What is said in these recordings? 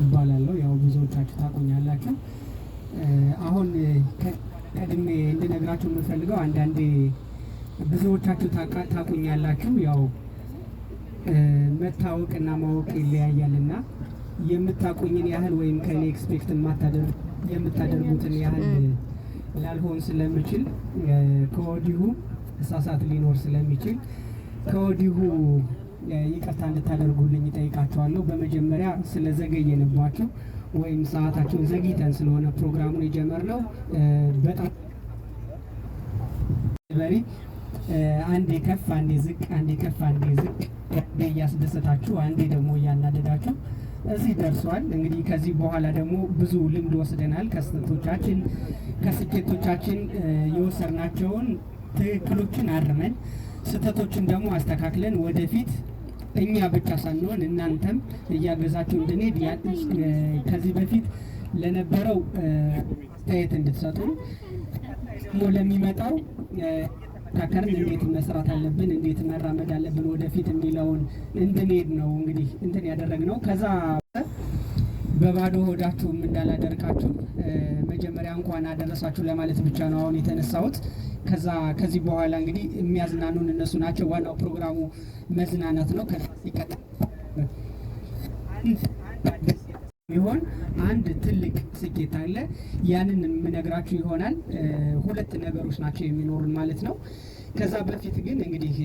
እባላለሁ። ያው ብዙዎቻችሁ ታውቁኛላችሁ። አሁን ቀድሜ እንድነግራችሁ የምፈልገው አንዳንዴ ብዙዎቻችሁ ታውቁኛላችሁ። ያው መታወቅና ማወቅ ይለያያልና የምታውቁኝን ያህል ወይም ከኔ ኤክስፔክት የምታደርጉትን ያህል ላልሆን ስለምችል ከወዲሁ እሳሳት ሊኖር ስለሚችል ከወዲሁ ይቅርታ እንድታደርጉልኝ እጠይቃችኋለሁ። በመጀመሪያ ስለዘገየንባችሁ ወይም ሰዓታችሁን ዘግይተን ስለሆነ ፕሮግራሙን የጀመርነው በጣም በሪ አንዴ ከፍ አንዴ ዝቅ አንዴ ከፍ አንዴ ዝቅ እያስደሰታችሁ አንዴ ደግሞ እያናደዳችሁ እዚህ ደርሷል። እንግዲህ ከዚህ በኋላ ደግሞ ብዙ ልምድ ወስደናል። ከስህተቶቻችን ከስኬቶቻችን የወሰድናቸውን ትክክሎችን አርመን ስህተቶችን ደግሞ አስተካክለን ወደፊት እኛ ብቻ ሳንሆን እናንተም እያገዛችሁ እንድንሄድ ከዚህ በፊት ለነበረው አስተያየት እንድትሰጡ ለሚመጣው ታከርን እንዴት መስራት አለብን፣ እንዴት መራመድ አለብን ወደፊት የሚለውን እንድንሄድ ነው እንግዲህ እንትን ያደረግነው። ከዛ በባዶ ሆዳችሁም እንዳላደርቃችሁ መጀመሪያ እንኳን አደረሳችሁ ለማለት ብቻ ነው አሁን የተነሳሁት። ከዚህ በኋላ እንግዲህ የሚያዝናኑን እነሱ ናቸው። ዋናው ፕሮግራሙ መዝናናት ነው። ይቀጥል ይሆን አንድ ትልቅ ስኬት አለ። ያንን የምነግራችሁ ይሆናል። ሁለት ነገሮች ናቸው የሚኖሩን ማለት ነው። ከዛ በፊት ግን እንግዲህ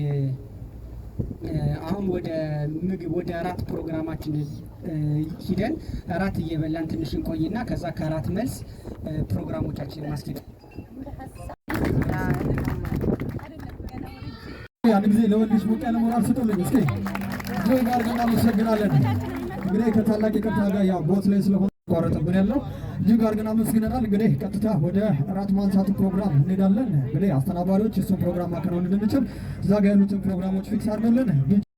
አሁን ወደ ምግብ ወደ እራት ፕሮግራማችን ሂደን እራት እየበላን ትንሽ እንቆይና ከዛ ከእራት መልስ ፕሮግራሞቻችን ማስኬድ ያን ጊዜ ለወንድሽ ሞቅ ያለ ሞራል ስጡልኝ እስኪ። ጆይ ጋር ገና አመሰግናለን። እንግዲህ ከታላቅ ይቅርታ ጋር ያው ቦት ላይ ስለሆነ ቆረጠብን ያለው እጅግ አድርገን አመስግነናል። እንግዲህ ቀጥታ ወደ እራት ማንሳት ፕሮግራም እንሄዳለን። እንግዲህ አስተናባሪዎች እሱን ፕሮግራም ማከናወን እንድንችል እዛ ጋር ያሉትን ፕሮግራሞች ፊክስ አድርገውልን